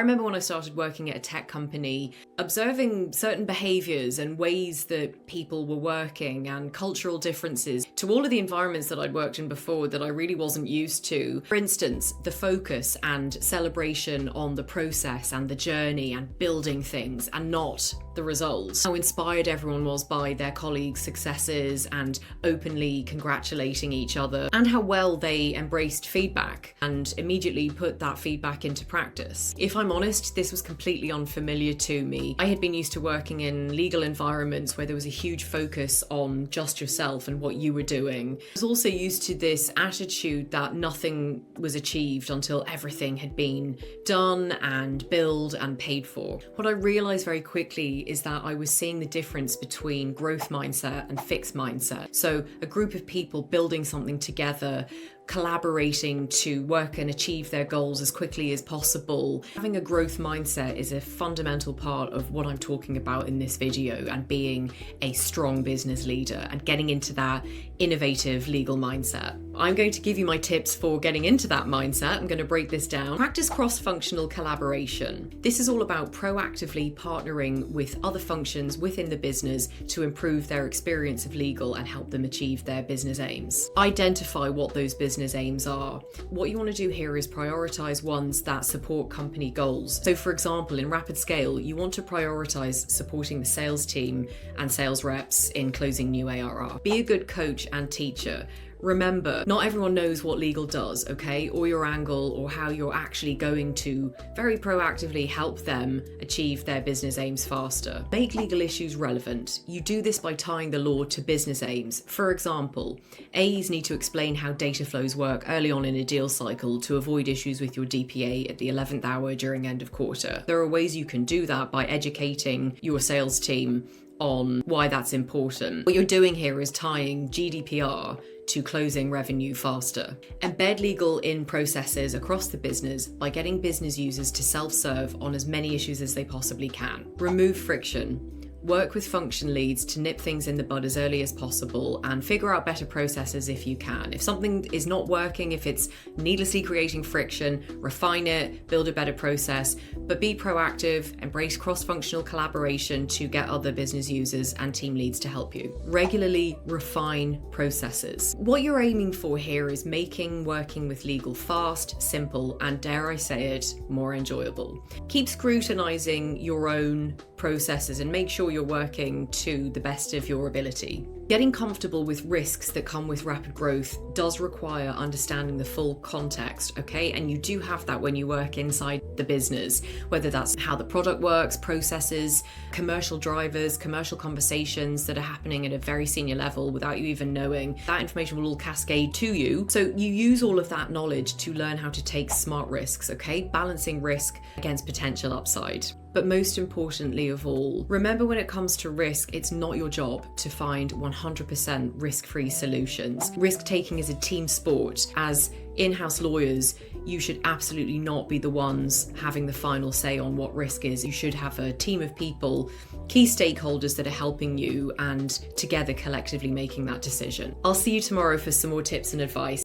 remember when I started working at a tech company, observing certain behaviours and ways that people were working and cultural differences to all of the environments that I'd worked in before that I really wasn't used to. For instance, the focus and celebration on the process and the journey and building things and not the results. How inspired everyone was by their colleagues' successes and openly congratulating each other, and how well they embraced feedback and immediately put that feedback into practice. If I'm honest, this was completely unfamiliar to me. I had been used to working in legal environments where there was a huge focus on just yourself and what you were doing. I was also used to this attitude that nothing was achieved until everything had been done and billed and paid for. What I realized very quickly is that I was seeing the difference between growth mindset and fixed mindset. So a group of people building something together, collaborating to work and achieve their goals as quickly as possible. Having a growth mindset is a fundamental part of what I'm talking about in this video, and being a strong business leader and getting into that innovative legal mindset. I'm going to give you my tips for getting into that mindset. I'm going to break this down. Practice cross-functional collaboration. This is all about proactively partnering with other functions within the business to improve their experience of legal and help them achieve their business aims. Identify what those business aims are. What you want to do here is prioritize ones that support company goals. So for example, in Rapid Scale, you want to prioritize supporting the sales team and sales reps in closing new ARR. Be a good coach and teacher. Remember, not everyone knows what legal does, okay? Or your angle, or how you're actually going to very proactively help them achieve their business aims faster. Make legal issues relevant. You do this by tying the law to business aims. For example, AEs need to explain how data flows work early on in a deal cycle to avoid issues with your DPA at the 11th hour during end of quarter. There are ways you can do that by educating your sales team on why that's important. What you're doing here is tying GDPR to closing revenue faster. Embed legal in processes across the business by getting business users to self-serve on as many issues as they possibly can. Remove friction. Work with function leads to nip things in the bud as early as possible and figure out better processes if you can. If something is not working, if it's needlessly creating friction, refine it, build a better process, but be proactive, embrace cross-functional collaboration to get other business users and team leads to help you. Regularly refine processes. What you're aiming for here is making working with legal fast, simple, and dare I say it, more enjoyable. Keep scrutinizing your own processes and make sure you're working to the best of your ability. Getting comfortable with risks that come with rapid growth does require understanding the full context, okay? And you do have that when you work inside the business, whether that's how the product works, processes, commercial drivers, commercial conversations that are happening at a very senior level without you even knowing. That information will all cascade to you. So you use all of that knowledge to learn how to take smart risks, okay? Balancing risk against potential upside. But most importantly of all, remember when it comes to risk, it's not your job to find 100% risk-free solutions. Risk-taking is a team sport. As in-house lawyers, you should absolutely not be the ones having the final say on what risk is. You should have a team of people, key stakeholders that are helping you and together collectively making that decision. I'll see you tomorrow for some more tips and advice.